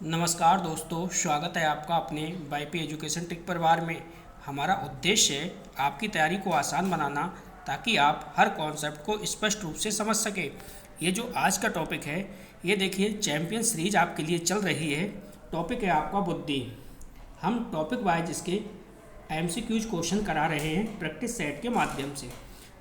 नमस्कार दोस्तों, स्वागत है आपका अपने वाईपी एजुकेशन टेक परिवार में। हमारा उद्देश्य है आपकी तैयारी को आसान बनाना ताकि आप हर कॉन्सेप्ट को स्पष्ट रूप से समझ सकें। ये जो आज का टॉपिक है, ये देखिए चैंपियन सीरीज आपके लिए चल रही है। टॉपिक है आपका बुद्धि। हम टॉपिक वाइज इसके एमसीक्यूज क्वेश्चन करा रहे हैं प्रैक्टिस सेट के माध्यम से।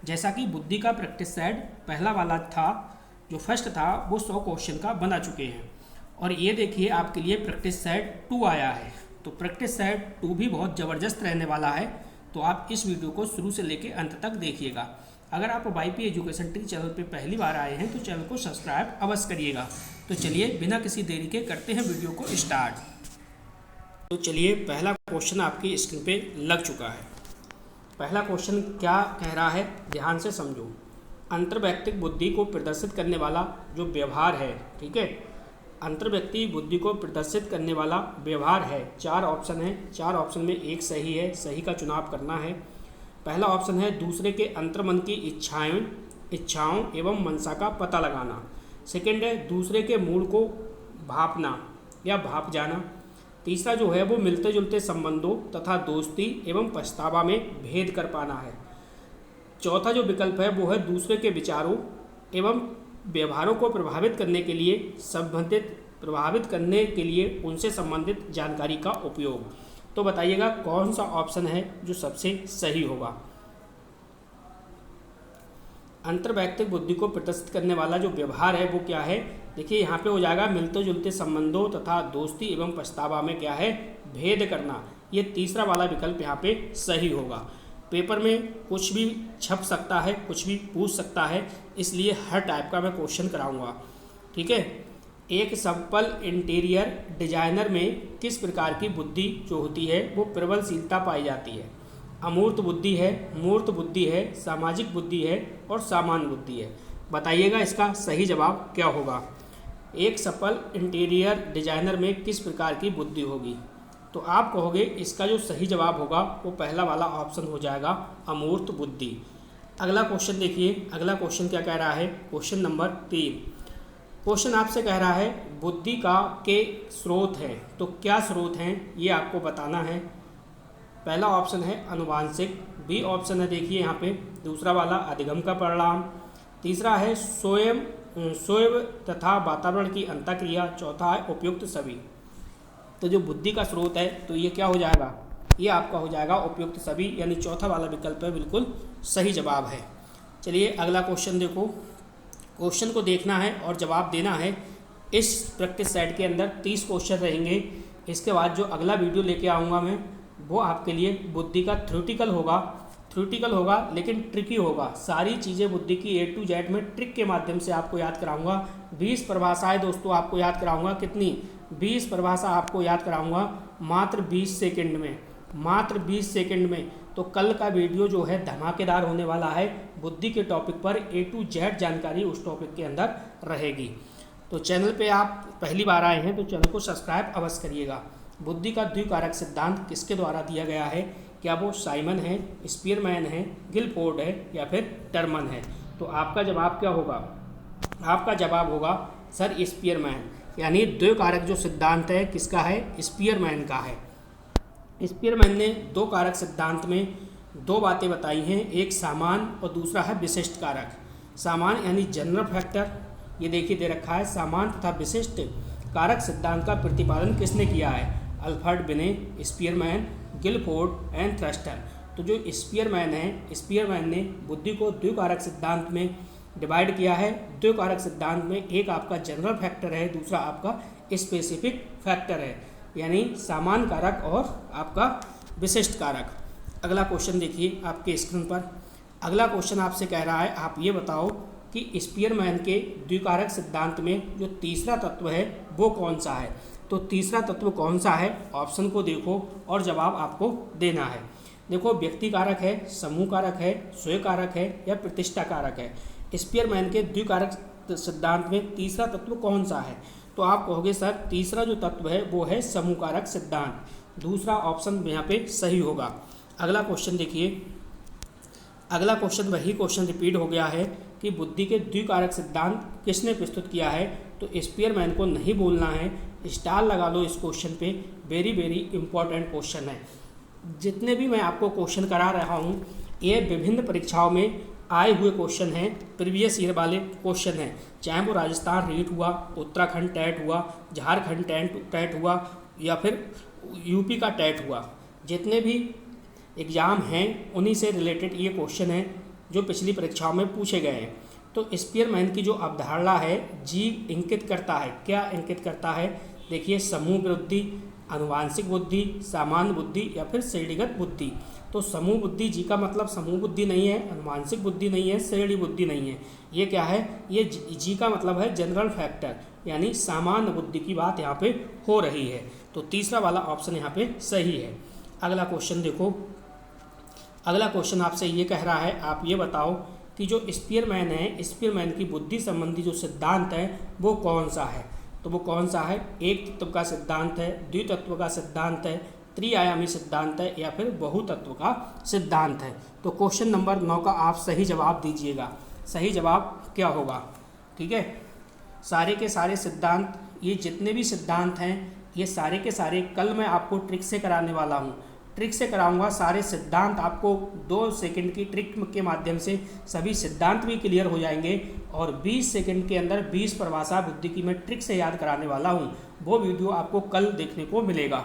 जैसा कि बुद्धि का प्रैक्टिस सेट पहला वाला था, जो फर्स्ट था वो 100 क्वेश्चन का बना चुके हैं। और ये देखिए आपके लिए प्रैक्टिस सेट 2 आया है। तो प्रैक्टिस सेट 2 भी बहुत ज़बरदस्त रहने वाला है, तो आप इस वीडियो को शुरू से लेकर अंत तक देखिएगा। अगर आप वाईपी एजुकेशन टेक चैनल पे पहली बार आए हैं तो चैनल को सब्सक्राइब अवश्य करिएगा। तो चलिए बिना किसी देरी के करते हैं वीडियो को स्टार्ट। तो चलिए पहला क्वेश्चन आपकी स्क्रीन पे लग चुका है। पहला क्वेश्चन क्या कह रहा है, ध्यान से समझो। अंतर्वैयक्तिक बुद्धि को प्रदर्शित करने वाला जो व्यवहार है, ठीक है, अंतर्व्यक्ति बुद्धि को प्रदर्शित करने वाला व्यवहार है। 4 ऑप्शन है, 4 ऑप्शन में एक सही है, सही का चुनाव करना है। पहला ऑप्शन है दूसरे के अंतर्मन की इच्छाओं एवं मनसा का पता लगाना। सेकंड है दूसरे के मूड को भापना या भाप जाना। तीसरा जो है वो मिलते जुलते संबंधों तथा दोस्ती एवं पछतावा में भेद कर पाना है। चौथा जो विकल्प है वो है दूसरे के विचारों एवं व्यवहारों को प्रभावित करने के लिए उनसे संबंधित जानकारी का उपयोग। तो बताइएगा कौन सा ऑप्शन है जो सबसे सही होगा। अंतर्वैयक्तिक बुद्धि को प्रदर्शित करने वाला जो व्यवहार है वो क्या है, देखिए यहाँ पे हो जाएगा मिलते जुलते संबंधों तथा दोस्ती एवं पछतावा में क्या है, भेद करना। ये तीसरा वाला विकल्प यहाँ पे सही होगा। पेपर में कुछ भी छप सकता है, कुछ भी पूछ सकता है, इसलिए हर टाइप का मैं क्वेश्चन कराऊंगा, ठीक है। एक सफल इंटीरियर डिजाइनर में किस प्रकार की बुद्धि जो होती है वो प्रबलशीलता पाई जाती है। अमूर्त बुद्धि है, मूर्त बुद्धि है, सामाजिक बुद्धि है और सामान्य बुद्धि है। बताइएगा इसका सही जवाब क्या होगा। एक सफल इंटीरियर डिजाइनर में किस प्रकार की बुद्धि होगी, तो आप कहोगे इसका जो सही जवाब होगा वो पहला वाला ऑप्शन हो जाएगा, अमूर्त बुद्धि। अगला क्वेश्चन देखिए, अगला क्वेश्चन क्या कह रहा है, क्वेश्चन नंबर 3। क्वेश्चन आपसे कह रहा है बुद्धि के स्रोत हैं, तो क्या स्रोत हैं ये आपको बताना है। पहला ऑप्शन है अनुवांशिक, बी ऑप्शन है देखिए यहाँ पे दूसरा वाला अधिगम का परिणाम, तीसरा है स्वयं तथा वातावरण की अंतःक्रिया, चौथा है उपयुक्त सभी। तो जो बुद्धि का स्रोत है तो ये क्या हो जाएगा, ये आपका हो जाएगा उपयुक्त सभी, यानी चौथा वाला विकल्प है बिल्कुल सही जवाब है। चलिए अगला क्वेश्चन देखो। क्वेश्चन को देखना है और जवाब देना है। इस प्रैक्टिस सेट के अंदर 30 क्वेश्चन रहेंगे। इसके बाद जो अगला वीडियो लेके आऊँगा मैं वो आपके लिए बुद्धि का थ्योरेटिकल होगा लेकिन ट्रिकी होगा। सारी चीज़ें बुद्धि की A to Z में ट्रिक के माध्यम से आपको याद कराऊंगा। 20 परिभाषाएं दोस्तों आपको याद कराऊंगा। कितनी? 20 परिभाषा आपको याद कराऊंगा मात्र 20 सेकंड में, मात्र 20 सेकंड में। तो कल का वीडियो जो है धमाकेदार होने वाला है। बुद्धि के टॉपिक पर A to Z जानकारी उस टॉपिक के अंदर रहेगी। तो चैनल पे आप पहली बार आए हैं तो चैनल को सब्सक्राइब अवश्य करिएगा। बुद्धि का द्विकारक सिद्धांत किसके द्वारा दिया गया है, क्या वो साइमन है, स्पीयरमैन है, गिलफोर्ड है या फिर टर्मन है। तो आपका जवाब क्या होगा, आपका जवाब होगा सर स्पीयरमैन, यानी द्विकारक जो सिद्धांत है किसका है, स्पीयरमैन का है। स्पीयरमैन ने 2 कारक सिद्धांत में 2 बातें बताई हैं, एक सामान्य और दूसरा है विशिष्ट कारक। सामान्य यानी जनरल फैक्टर, ये देखिए दे रखा है, सामान्य तथा विशिष्ट कारक सिद्धांत का प्रतिपादन किसने किया है, अल्फ्रेड बिने, स्पीयरमैन, गिलफोर्ड एंड थ्रस्टर। तो जो स्पीयरमैन है, स्पीयरमैन ने बुद्धि को द्विकारक सिद्धांत में डिवाइड किया है। द्विकारक सिद्धांत में एक आपका जनरल फैक्टर है, दूसरा आपका स्पेसिफिक फैक्टर है, यानी सामान्य कारक और आपका विशिष्ट कारक। अगला क्वेश्चन देखिए आपके स्क्रीन पर। अगला क्वेश्चन आपसे कह रहा है आप ये बताओ कि स्पीयरमैन के द्विकारक सिद्धांत में जो तीसरा तत्व है वो कौन सा है। तो तीसरा तत्व कौन सा है, ऑप्शन को देखो और जवाब आपको देना है। देखो व्यक्ति कारक है, समूह कारक है, स्वयं कारक है या प्रतिष्ठा कारक है। स्पीयरमैन के द्विकारक सिद्धांत में तीसरा तत्व कौन सा है, तो आप कहोगे सर तीसरा जो तत्व है वो है समूह कारक सिद्धांत। दूसरा ऑप्शन यहाँ पे सही होगा। अगला क्वेश्चन देखिए, अगला क्वेश्चन वही क्वेश्चन रिपीट हो गया है कि कि बुद्धि के द्विकारक सिद्धांत किसने प्रस्तुत किया है, तो स्पीयरमैन को नहीं बोलना है। स्टार लगा लो इस क्वेश्चन पे, वेरी वेरी इंपॉर्टेंट क्वेश्चन है। जितने भी मैं आपको क्वेश्चन करा रहा हूँ ये विभिन्न परीक्षाओं में आए हुए क्वेश्चन हैं, प्रीवियस ईयर वाले क्वेश्चन हैं, चाहे वो राजस्थान रीट हुआ, उत्तराखंड टैट हुआ, झारखंड टैट हुआ या फिर यूपी का टैट हुआ। जितने भी एग्ज़ाम हैं उन्हीं से रिलेटेड ये क्वेश्चन हैं जो पिछली परीक्षाओं में पूछे गए हैं। तो स्पीयरमैन की जो अवधारणा है जी इंकित करता है, क्या इंकित करता है, देखिए समूह बुद्धि, आनुवांशिक बुद्धि, सामान्य बुद्धि या फिर श्रेणीगत बुद्धि। तो समूह बुद्धि जी का मतलब समूह बुद्धि नहीं है, आनुवांशिक बुद्धि नहीं है, श्रेणी बुद्धि नहीं है। ये क्या है, ये जी का मतलब है जनरल फैक्टर, यानी सामान्य बुद्धि की बात यहाँ पे हो रही है। तो तीसरा वाला ऑप्शन यहाँ पे सही है। अगला क्वेश्चन देखो, अगला क्वेश्चन आपसे ये कह रहा है, आप ये बताओ कि जो स्पीयरमैन है, स्पीयरमैन की बुद्धि संबंधी जो सिद्धांत है वो कौन सा है। तो वो कौन सा है, एक तत्व का सिद्धांत है, द्वितत्व का सिद्धांत है, त्रिआयामी सिद्धांत है या फिर बहुतत्व का सिद्धांत है। तो क्वेश्चन नंबर 9 का आप सही जवाब दीजिएगा। सही जवाब क्या होगा, ठीक है। सारे के सारे सिद्धांत, ये जितने भी सिद्धांत हैं ये सारे के सारे कल मैं आपको ट्रिक से कराने वाला हूँ। ट्रिक से कराऊंगा, सारे सिद्धांत आपको 2 सेकंड की ट्रिक के माध्यम से सभी सिद्धांत भी क्लियर हो जाएंगे और 20 सेकंड के अंदर 20 परिभाषा बुद्धि की मैं ट्रिक से याद कराने वाला हूँ। वो वीडियो आपको कल देखने को मिलेगा।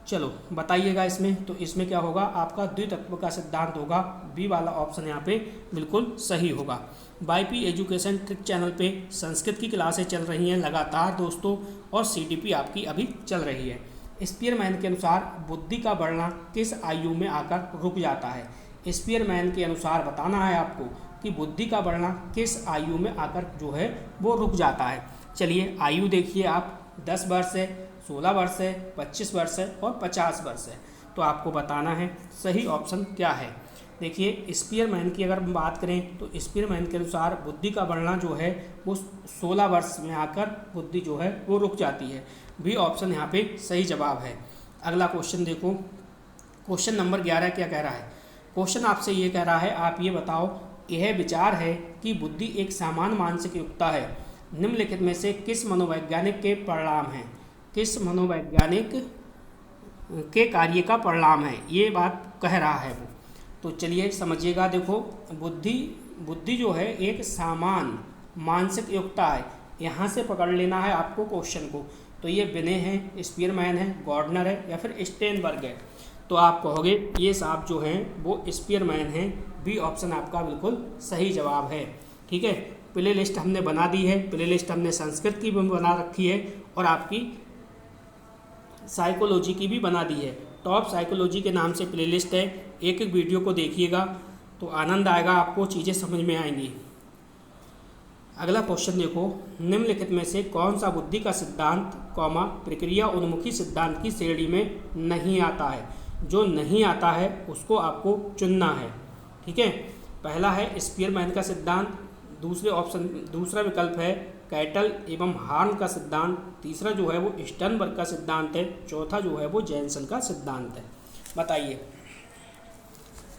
चलो बताइएगा इसमें, तो इसमें क्या होगा, आपका द्वितत्व का सिद्धांत होगा। बी वाला ऑप्शन यहाँ पे बिल्कुल सही होगा। वाईपी एजुकेशन ट्रिक चैनल पे संस्कृत की क्लासें चल रही हैं लगातार दोस्तों, और सीटीपी आपकी अभी चल रही है। स्पीयरमैन के अनुसार बुद्धि का बढ़ना किस आयु में आकर रुक जाता है। स्पीयरमैन के अनुसार बताना है आपको कि बुद्धि का बढ़ना किस आयु में आकर जो है वो रुक जाता है। चलिए आयु देखिए आप, 10 वर्ष है, 16 वर्ष है, 25 वर्ष है और 50 वर्ष है। तो आपको बताना है सही ऑप्शन क्या है। देखिए स्पीयरमैन की अगर हम बात करें तो स्पीयरमैन के अनुसार बुद्धि का बढ़ना जो है वो 16 वर्ष में आकर बुद्धि जो है वो रुक जाती है। बी ऑप्शन यहाँ पे सही जवाब है। अगला क्वेश्चन देखो, क्वेश्चन नंबर 11 क्या कह रहा है। क्वेश्चन आपसे ये कह रहा है, आप ये बताओ, यह विचार है कि बुद्धि एक सामान्य मानसिक युक्ता है, निम्नलिखित में से किस मनोवैज्ञानिक के परिणाम है, किस मनोवैज्ञानिक के कार्य का परिणाम है, ये बात कह रहा है वो। तो चलिए समझिएगा, देखो बुद्धि जो है एक सामान्य मानसिक युक्ता है। यहाँ से पकड़ लेना है आपको क्वेश्चन को। तो ये बिने हैं, स्पीयरमैन है, गॉर्डनर है या फिर स्टेनबर्ग है। तो आप कहोगे ये साहब जो हैं वो स्पीयरमैन हैं। बी ऑप्शन आपका बिल्कुल सही जवाब है, ठीक है। प्ले लिस्ट हमने बना दी है, प्ले लिस्ट हमने संस्कृत की भी बना रखी है और आपकी साइकोलॉजी की भी बना दी है। टॉप साइकोलॉजी के नाम से प्ले लिस्ट है। एक एक वीडियो को देखिएगा तो आनंद आएगा, आपको चीज़ें समझ में आएंगी। अगला क्वेश्चन देखो, निम्नलिखित में से कौन सा बुद्धि का सिद्धांत प्रक्रिया उन्मुखी सिद्धांत की श्रेणी में नहीं आता है। जो नहीं आता है उसको आपको चुनना है, ठीक है। पहला है स्पीयरमैन का सिद्धांत, दूसरा विकल्प है कैटल एवं हार्न का सिद्धांत, तीसरा जो है वो स्टर्नबर्ग का सिद्धांत है, चौथा जो है वो जैनसन का सिद्धांत है। बताइए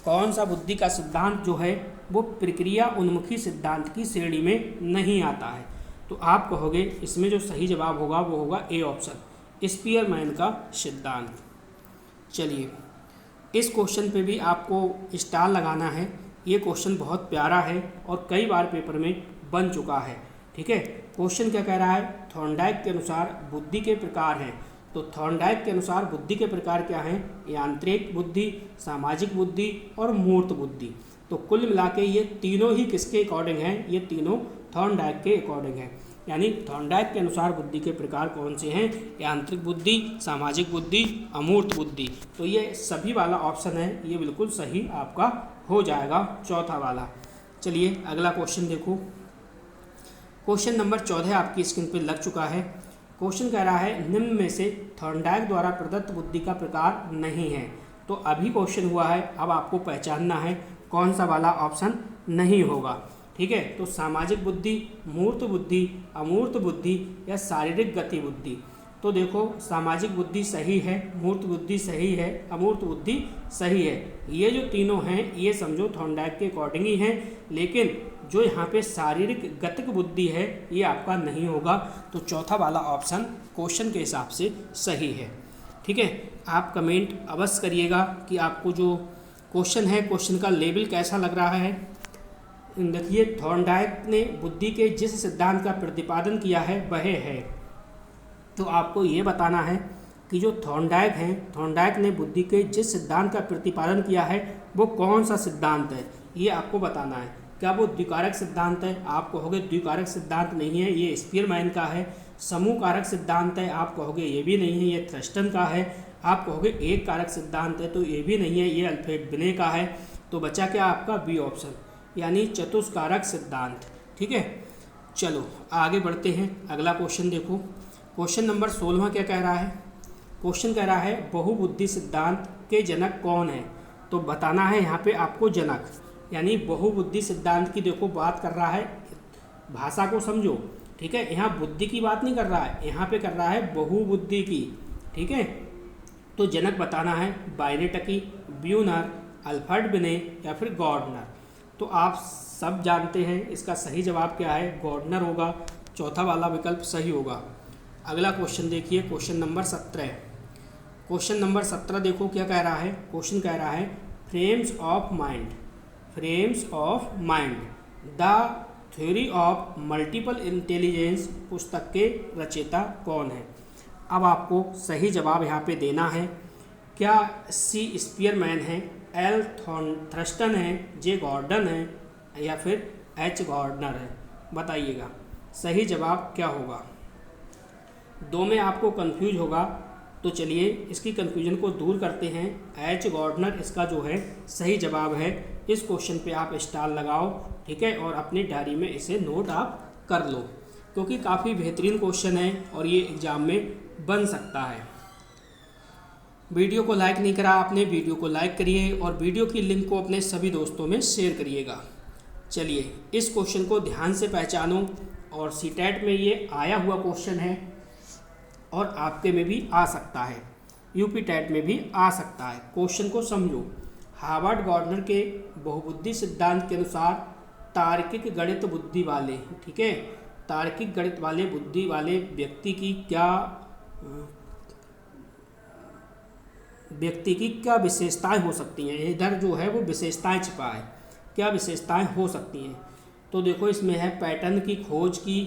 कौन सा बुद्धि का सिद्धांत जो है वो प्रक्रिया उन्मुखी सिद्धांत की श्रेणी में नहीं आता है। तो आप कहोगे इसमें जो सही जवाब होगा वो होगा ए ऑप्शन, स्पीयरमैन का सिद्धांत। चलिए इस क्वेश्चन पे भी आपको स्टार लगाना है। ये क्वेश्चन बहुत प्यारा है और कई बार पेपर में बन चुका है, ठीक है। क्वेश्चन क्या कह रहा है, थॉर्नडाइक के अनुसार बुद्धि के प्रकार हैं। तो थॉर्नडाइक के अनुसार बुद्धि के प्रकार क्या हैं, यांत्रिक बुद्धि, सामाजिक बुद्धि और मूर्त बुद्धि। तो कुल मिला के ये तीनों ही किसके अकॉर्डिंग हैं, ये तीनों थॉर्नडाइक के अकॉर्डिंग हैं। यानी थॉर्नडाइक के अनुसार बुद्धि के प्रकार कौन से हैं, यांत्रिक बुद्धि, सामाजिक बुद्धि, अमूर्त बुद्धि। तो ये सभी वाला ऑप्शन है, ये बिल्कुल सही आपका हो जाएगा, चौथा वाला। चलिए अगला क्वेश्चन देखो, क्वेश्चन नंबर 14 आपकी स्क्रीन पर लग चुका है। क्वेश्चन कह रहा है निम्न में से थॉर्नडाइक द्वारा प्रदत्त बुद्धि का प्रकार नहीं है। तो अभी क्वेश्चन हुआ है, अब आपको पहचानना है कौन सा वाला ऑप्शन नहीं होगा, ठीक है। तो सामाजिक बुद्धि, मूर्त बुद्धि, अमूर्त बुद्धि या शारीरिक गति बुद्धि। तो देखो सामाजिक बुद्धि सही है, मूर्त बुद्धि सही है, अमूर्त बुद्धि सही है। ये जो तीनों हैं ये समझो थॉर्नडाइक के अकॉर्डिंग ही हैं, लेकिन जो यहाँ पे शारीरिक गतिक बुद्धि है ये आपका नहीं होगा। तो चौथा वाला ऑप्शन क्वेश्चन के हिसाब से सही है। ठीक है, आप कमेंट अवश्य करिएगा कि आपको जो क्वेश्चन है क्वेश्चन का लेवल कैसा लग रहा है। देखिए थॉर्नडाइक ने बुद्धि के जिस सिद्धांत का प्रतिपादन किया है वह है, तो आपको ये बताना है कि जो थॉर्नडाइक हैं, थॉर्नडाइक ने बुद्धि के जिस सिद्धांत का प्रतिपादन किया है वो कौन सा सिद्धांत है, ये आपको बताना है। क्या वो द्विकारक सिद्धांत है? आप कहोगे द्विकारक सिद्धांत नहीं है, ये स्पीयरमैन का है। समूह कारक सिद्धांत है? आप कहोगे ये भी नहीं है, ये थ्रस्टन का है। आप कहोगे एक कारक सिद्धांत है, तो ये भी नहीं है, ये अल्फ्रेड बिने का है। तो बचा क्या आपका बी ऑप्शन, यानी चतुष्कारक सिद्धांत। ठीक है, चलो आगे बढ़ते हैं। अगला क्वेश्चन देखो, क्वेश्चन नंबर 16 क्या कह रहा है? क्वेश्चन कह रहा है बहुबुद्धि सिद्धांत के जनक कौन है? तो बताना है यहाँ पे आपको जनक, यानी बहुबुद्धि सिद्धांत की देखो बात कर रहा है, भाषा को समझो। ठीक है, यहाँ बुद्धि की बात नहीं कर रहा है, यहाँ पे कर रहा है बहुबुद्धि की। ठीक है, तो जनक बताना है बायनेटकी, ब्यूनर, अल्फ्रेड बिने या फिर गॉर्डनर। तो आप सब जानते हैं इसका सही जवाब क्या है, गॉर्डनर होगा। चौथा वाला विकल्प सही होगा। अगला क्वेश्चन देखिए, क्वेश्चन नंबर 17। क्वेश्चन नंबर 17 देखो क्या कह रहा है? क्वेश्चन कह रहा है frames of mind, frames of mind the theory of multiple intelligence पुस्तक के रचयिता कौन है? अब आपको सही जवाब यहाँ पे देना है। क्या सी स्पीयरमैन है, एल थ्रस्टन है, जे गॉर्डन है या फिर एच गॉर्डनर है? बताइएगा सही जवाब क्या होगा। दो में आपको कंफ्यूज होगा, तो चलिए इसकी कंफ्यूजन को दूर करते हैं। एच गॉर्डनर इसका जो है सही जवाब है। इस क्वेश्चन पे आप स्टार लगाओ, ठीक है, और अपनी डायरी में इसे नोट आप कर लो, क्योंकि काफ़ी बेहतरीन क्वेश्चन है और ये एग्ज़ाम में बन सकता है। वीडियो को लाइक नहीं करा आपने, वीडियो को लाइक करिए और वीडियो की लिंक को अपने सभी दोस्तों में शेयर करिएगा। चलिए इस क्वेश्चन को ध्यान से पहचानो, और सीटेट में ये आया हुआ क्वेश्चन है और आपके में भी आ सकता है, यूपी टेट में भी आ सकता है। क्वेश्चन को समझो। हार्वर्ड गॉर्डनर के बहुबुद्धि सिद्धांत के अनुसार तार्किक गणित बुद्धि वाले, ठीक है, तार्किक गणित वाले बुद्धि वाले व्यक्ति की क्या विशेषताएं हो सकती हैं? इधर जो है वो विशेषताएं छिपा है, क्या विशेषताएं हो सकती हैं? तो देखो इसमें है पैटर्न की खोज की,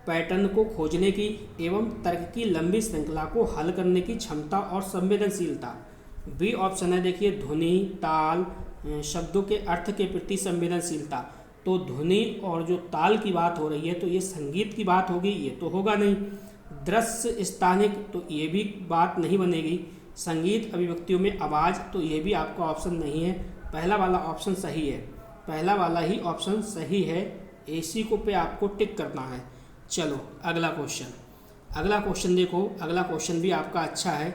पैटर्न को खोजने की एवं तर्क की लंबी श्रृंखला को हल करने की क्षमता और संवेदनशीलता। बी ऑप्शन है देखिए ध्वनि, ताल, शब्दों के अर्थ के प्रति संवेदनशीलता। तो ध्वनि और जो ताल की बात हो रही है तो ये संगीत की बात होगी, ये तो होगा नहीं। दृश्य स्थानिक, तो ये भी बात नहीं बनेगी। संगीत अभिव्यक्तियों में आवाज़, तो ये भी आपका ऑप्शन नहीं है। पहला वाला ऑप्शन सही है, पहला वाला ही ऑप्शन सही है। एसी को पे आपको टिक करना है। चलो अगला क्वेश्चन, अगला क्वेश्चन देखो, अगला क्वेश्चन भी आपका अच्छा है।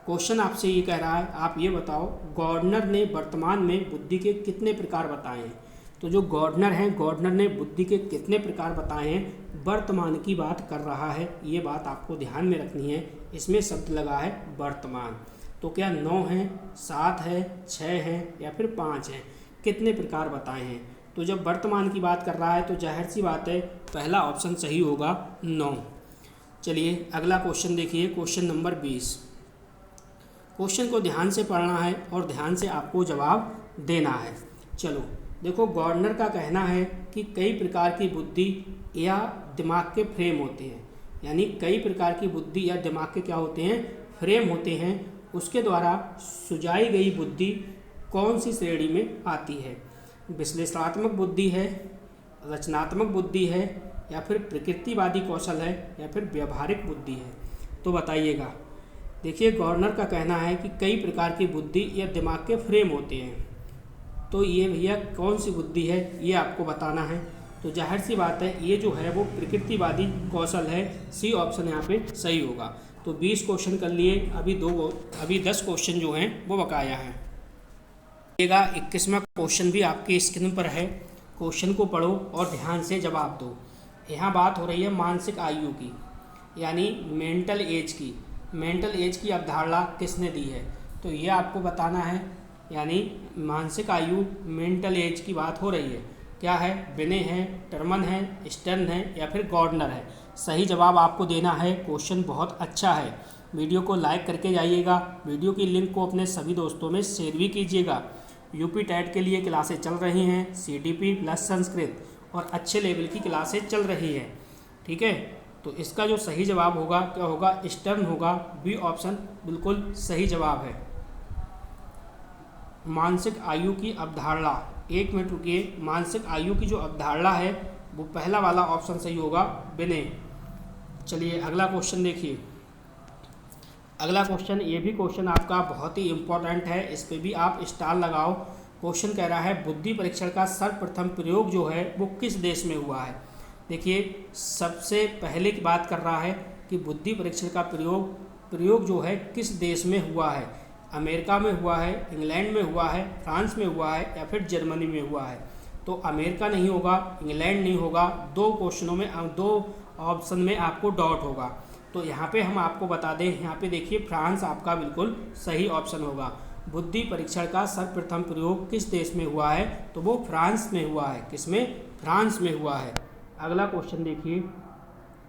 क्वेश्चन आपसे ये कह रहा है, आप ये बताओ गॉर्डनर ने वर्तमान में बुद्धि के कितने प्रकार बताए हैं? तो जो गॉर्डनर हैं, गॉर्डनर ने बुद्धि के कितने प्रकार बताए हैं, वर्तमान की बात कर रहा है। ये बात आपको ध्यान में रखनी है। इसमें शब्द लगा है वर्तमान। तो क्या 9 हैं, 7 है, 6 हैं या फिर 5 हैं? कितने प्रकार बताए हैं? तो जब वर्तमान की बात कर रहा है तो जाहिर सी बात है पहला ऑप्शन सही होगा 9। चलिए अगला क्वेश्चन देखिए, क्वेश्चन नंबर 20। क्वेश्चन को ध्यान से पढ़ना है और ध्यान से आपको जवाब देना है। चलो देखो, गॉर्डनर का कहना है कि कई प्रकार की बुद्धि या दिमाग के फ्रेम होते हैं, यानी कई प्रकार की बुद्धि या दिमाग के क्या होते हैं, फ्रेम होते हैं। उसके द्वारा सुझाई गई बुद्धि कौन सी श्रेणी में आती है? विश्लेषणात्मक बुद्धि है, रचनात्मक बुद्धि है या फिर प्रकृतिवादी कौशल है या फिर व्यवहारिक बुद्धि है? तो बताइएगा। देखिए गॉर्डनर का कहना है कि कई प्रकार की बुद्धि या दिमाग के फ्रेम होते हैं, तो ये भैया कौन सी बुद्धि है ये आपको बताना है। तो जाहिर सी बात है ये जो है वो प्रकृतिवादी कौशल है। सी ऑप्शन यहाँ पे सही होगा। तो 20 क्वेश्चन कर लिए, अभी 10 क्वेश्चन जो हैं वो बकाया हैं। 21वां क्वेश्चन भी आपके स्क्रीन पर है। क्वेश्चन को पढ़ो और ध्यान से जवाब दो। यहाँ बात हो रही है मानसिक आयु की, यानी मेंटल एज की अवधारणा किसने दी है? तो ये आपको बताना है, यानी मानसिक आयु मेंटल एज की बात हो रही है। क्या है? बिने है, टर्मन है, स्टर्न है या फिर गॉर्डनर है। सही जवाब आपको देना है। क्वेश्चन बहुत अच्छा है। वीडियो को लाइक करके जाइएगा। वीडियो की लिंक को अपने सभी दोस्तों में शेयर भी कीजिएगा। यूपी टेट के लिए क्लासेस चल रही हैं, सीडीपी प्लस संस्कृत और अच्छे लेवल की क्लासेस चल रही हैं। ठीक है, तो इसका जो सही जवाब होगा क्या होगा? स्टर्न होगा। बी ऑप्शन बिल्कुल सही जवाब है। मानसिक आयु की अवधारणा, 1 मिनट रुकिए। मानसिक आयु की जो अवधारणा है वो पहला वाला ऑप्शन सही होगा, बिने। चलिए अगला क्वेश्चन देखिए। अगला क्वेश्चन, ये भी क्वेश्चन आपका बहुत ही इम्पोर्टेंट है, इस पे भी आप स्टार लगाओ। क्वेश्चन कह रहा है बुद्धि परीक्षण का सर्वप्रथम प्रयोग जो है वो किस देश में हुआ है? देखिए सबसे पहले की बात कर रहा है कि बुद्धि परीक्षण का प्रयोग जो है किस देश में हुआ है? अमेरिका में हुआ है, इंग्लैंड में हुआ है, फ्रांस में हुआ है या फिर जर्मनी में हुआ है? तो अमेरिका नहीं होगा, इंग्लैंड नहीं होगा। 2 क्वेश्चनों में 2 ऑप्शन में आपको डाउट होगा। तो यहाँ पे हम आपको बता दें, यहाँ पे देखिए फ्रांस आपका बिल्कुल सही ऑप्शन होगा। बुद्धि परीक्षण का सर्वप्रथम प्रयोग किस देश में हुआ है? तो वो फ्रांस में हुआ है। किसमें? फ्रांस में हुआ है। अगला क्वेश्चन देखिए।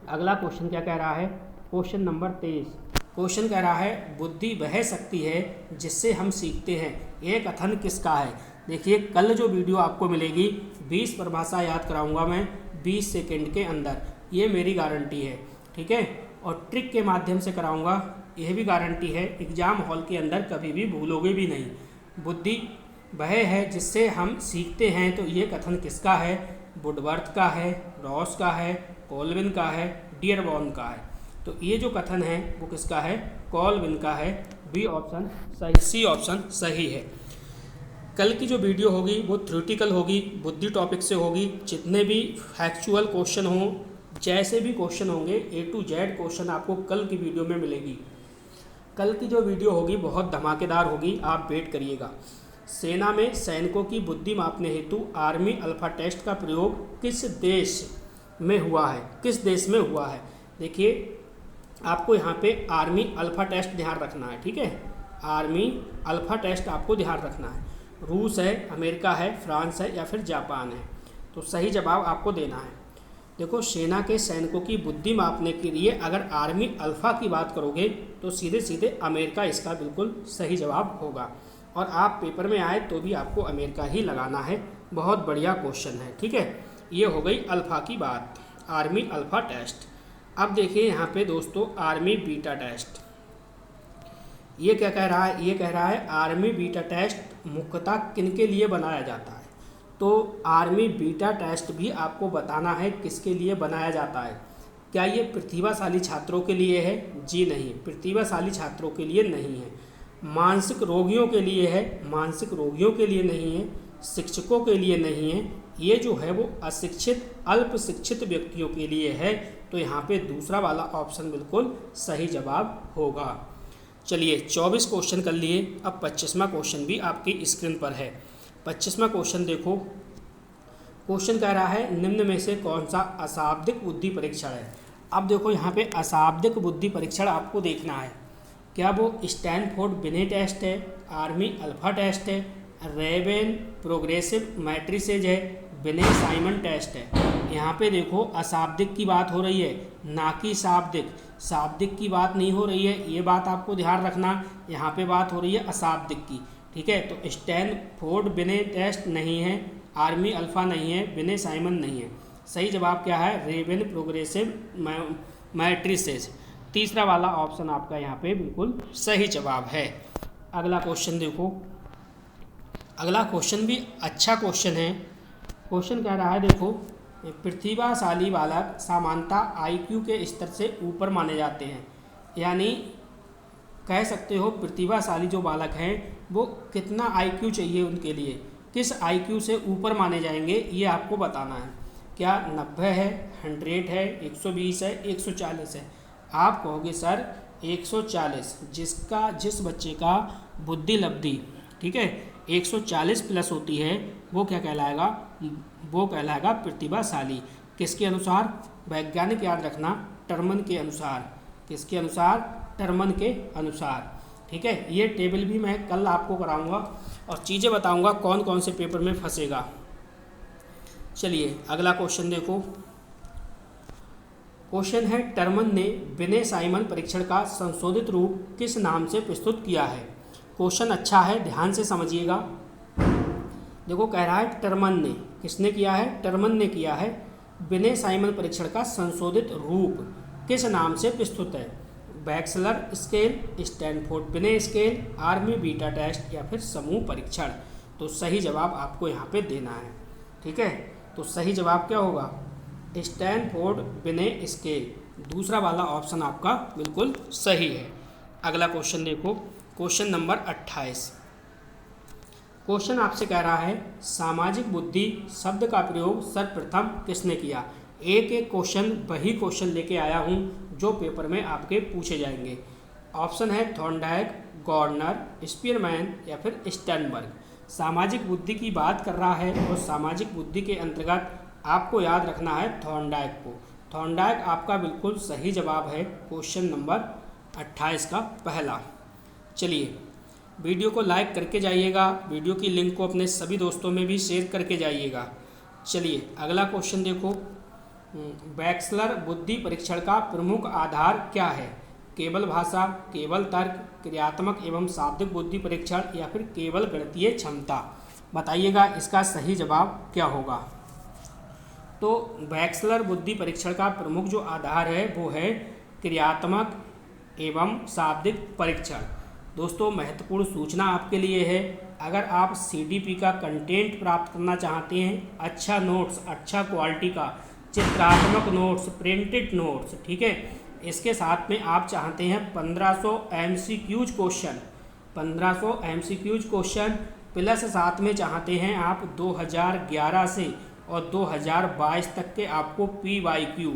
अगला क्वेश्चन क्या कह रहा है? Question number 23। क्वेश्चन कह रहा है बुद्धि वह शक्ति है जिससे हम सीखते हैं, ये कथन किसका है? देखिए कल जो वीडियो आपको मिलेगी 20 परिभाषा याद कराऊंगा मैं 20 सेकंड के अंदर, ये मेरी गारंटी है। ठीक है, और ट्रिक के माध्यम से कराऊंगा, यह भी गारंटी है। एग्जाम हॉल के अंदर कभी भी भूलोगे भी नहीं। बुद्धि वह है जिससे हम सीखते हैं, तो ये कथन किसका है? वुडवर्थ का है, रॉस का है, कॉल्विन का है, डियरबॉर्न का है। तो ये जो कथन है वो किसका है? कॉल्विन का है। बी ऑप्शन सही, सी ऑप्शन सही है। कल की जो वीडियो होगी वो थ्योरेटिकल होगी, बुद्धि टॉपिक से होगी। जितने भी फैक्चुअल क्वेश्चन हों, जैसे भी क्वेश्चन होंगे A to Z क्वेश्चन आपको कल की वीडियो में मिलेगी। कल की जो वीडियो होगी बहुत धमाकेदार होगी, आप वेट करिएगा। सेना में सैनिकों की बुद्धि मापने हेतु आर्मी अल्फा टेस्ट का प्रयोग किस देश में हुआ है? किस देश में हुआ है? देखिए आपको यहाँ पे आर्मी अल्फा टेस्ट ध्यान रखना है। ठीक है, आर्मी अल्फा टेस्ट आपको ध्यान रखना है। रूस है, अमेरिका है, फ्रांस है या फिर जापान है? तो सही जवाब आपको देना है। देखो सेना के सैनिकों की बुद्धि मापने के लिए अगर आर्मी अल्फा की बात करोगे तो सीधे सीधे अमेरिका इसका बिल्कुल सही जवाब होगा। और आप पेपर में आए तो भी आपको अमेरिका ही लगाना है। बहुत बढ़िया क्वेश्चन है। ठीक है, ये हो गई अल्फा की बात, आर्मी अल्फा टेस्ट। अब देखिए यहाँ पे दोस्तों आर्मी बीटा टेस्ट, ये क्या कह रहा है? ये कह रहा है आर्मी बीटा टेस्ट मुख्यतः किनके लिए बनाया जाता है? तो आर्मी बीटा टेस्ट भी आपको बताना है किसके लिए बनाया जाता है। क्या ये प्रतिभाशाली छात्रों के लिए है? जी नहीं, प्रतिभाशाली छात्रों के लिए नहीं है। मानसिक रोगियों के लिए है? मानसिक रोगियों के लिए नहीं है। शिक्षकों के लिए नहीं है। ये जो है वो अशिक्षित अल्प शिक्षित व्यक्तियों के लिए है। तो यहाँ पे दूसरा वाला ऑप्शन बिल्कुल सही जवाब होगा। चलिए 24 क्वेश्चन कर लिए, अब 25वां क्वेश्चन भी आपकी स्क्रीन पर है। 25वां क्वेश्चन देखो। क्वेश्चन कह रहा है निम्न में से कौन सा अशाब्दिक बुद्धि परीक्षण है? अब देखो यहाँ पे अशाब्दिक बुद्धि परीक्षण आपको देखना है। क्या वो स्टैनफोर्ड बिने टेस्ट है, आर्मी अल्फा टेस्ट है, रेवेन प्रोग्रेसिव मैट्रिसेज है, बिने साइमन टेस्ट है? यहाँ पे देखो अशाब्दिक की बात हो रही है, ना कि शाब्दिक। शाब्दिक की बात नहीं हो रही है, ये बात आपको ध्यान रखना। यहाँ पे बात हो रही है अशाब्दिक की। ठीक है, तो स्टैनफोर्ड बिने टेस्ट नहीं है, आर्मी अल्फा नहीं है, बिने साइमन नहीं है। सही जवाब क्या है? रेवेन प्रोग्रेसिव मैट्रिसेज। तीसरा वाला ऑप्शन आपका यहाँ पे बिल्कुल सही जवाब है। अगला क्वेश्चन देखो। अगला क्वेश्चन भी अच्छा क्वेश्चन है। क्वेश्चन कह रहा है देखो, प्रतिभाशाली बालक सामान्यतः IQ के स्तर से ऊपर माने जाते हैं। यानी कह सकते हो प्रतिभाशाली जो बालक हैं वो कितना IQ चाहिए उनके लिए, किस IQ से ऊपर माने जाएंगे, ये आपको बताना है। क्या 90 है, 100 है, 120 है, 140 है? आप कहोगे सर 140, जिस बच्चे का बुद्धि लब्धि ठीक है 140 प्लस होती है वो क्या कहलाएगा? वो कहलाएगा प्रतिभाशाली। किसके अनुसार? वैज्ञानिक याद रखना टर्मन के अनुसार। किसके अनुसार? टर्मन के अनुसार। ठीक है, ये टेबल भी मैं कल आपको कराऊंगा और चीज़ें बताऊंगा कौन कौन से पेपर में फंसेगा। चलिए अगला क्वेश्चन देखो। क्वेश्चन है, टर्मन ने विनय साइमन परीक्षण का संशोधित रूप किस नाम से प्रस्तुत किया है? क्वेश्चन अच्छा है, ध्यान से समझिएगा। देखो कह रहा है टर्मन ने, किसने किया है? टर्मन ने किया है विनय साइमन परीक्षण का संशोधित रूप किस नाम से प्रस्तुत है? बैक्सलर स्केल, स्टैनफोर्ड विनय स्केल, आर्मी बीटा टेस्ट या फिर समूह परीक्षण। तो सही जवाब आपको यहाँ पे देना है। ठीक है, तो सही जवाब क्या होगा? स्टैनफोर्ड विनय स्केल, दूसरा वाला ऑप्शन आपका बिल्कुल सही है। अगला क्वेश्चन देखो, क्वेश्चन नंबर 28। क्वेश्चन आपसे कह रहा है, सामाजिक बुद्धि शब्द का प्रयोग सर्वप्रथम किसने किया? एक एक क्वेश्चन वही क्वेश्चन लेके आया हूँ जो पेपर में आपके पूछे जाएंगे। ऑप्शन है थॉर्नडाइक, गॉर्डनर, स्पीयरमैन या फिर स्टर्नबर्ग। सामाजिक बुद्धि की बात कर रहा है और सामाजिक बुद्धि के अंतर्गत आपको याद रखना है थॉर्नडाइक को। थॉर्नडाइक आपका बिल्कुल सही जवाब है क्वेश्चन नंबर 28 का पहला। चलिए वीडियो को लाइक करके जाइएगा, वीडियो की लिंक को अपने सभी दोस्तों में भी शेयर करके जाइएगा। चलिए अगला क्वेश्चन देखो, बैक्सलर बुद्धि परीक्षण का प्रमुख आधार क्या है? केवल भाषा, केवल तर्क, क्रियात्मक एवं शाब्दिक बुद्धि परीक्षण या फिर केवल गणितीय क्षमता। बताइएगा इसका सही जवाब क्या होगा। तो बैक्सलर बुद्धि परीक्षण का प्रमुख जो आधार है वो है क्रियात्मक एवं शाब्दिक परीक्षण। दोस्तों महत्वपूर्ण सूचना आपके लिए है, अगर आप सीडीपी का कंटेंट प्राप्त करना चाहते हैं, अच्छा नोट्स, अच्छा क्वालिटी का चित्रात्मक नोट्स, प्रिंटेड नोट्स, ठीक है, इसके साथ में आप चाहते हैं 1500 MCQs question, 1500 MCQs question plus साथ में चाहते हैं आप 2011 से और 2022 तक के आपको PYQ।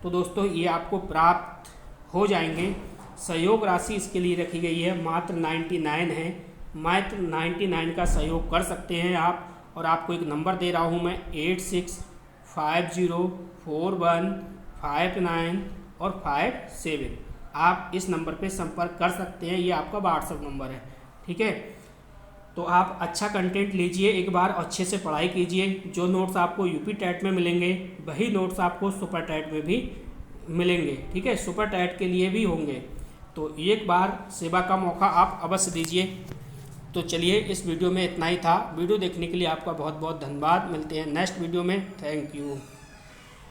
तो दोस्तों ये आपको प्राप्त हो जाएंगे। सहयोग राशि इसके लिए रखी गई है मात्र 99 है, मात्र 99 का सहयोग कर सकते हैं आप। और आपको एक नंबर दे रहा हूँ मैं 86504159 और 57। आप इस नंबर पे संपर्क कर सकते हैं, ये आपका व्हाट्सएप नंबर है। ठीक है, तो आप अच्छा कंटेंट लीजिए एक बार, अच्छे से पढ़ाई कीजिए। जो नोट्स आपको यूपी टेट में मिलेंगे वही नोट्स आपको सुपर टेट में भी मिलेंगे। ठीक है, सुपर टेट के लिए भी होंगे। तो एक बार सेवा का मौका आप अवश्य दीजिए। तो चलिए इस वीडियो में इतना ही था। वीडियो देखने के लिए आपका बहुत बहुत धन्यवाद। मिलते हैं नेक्स्ट वीडियो में। Thank you.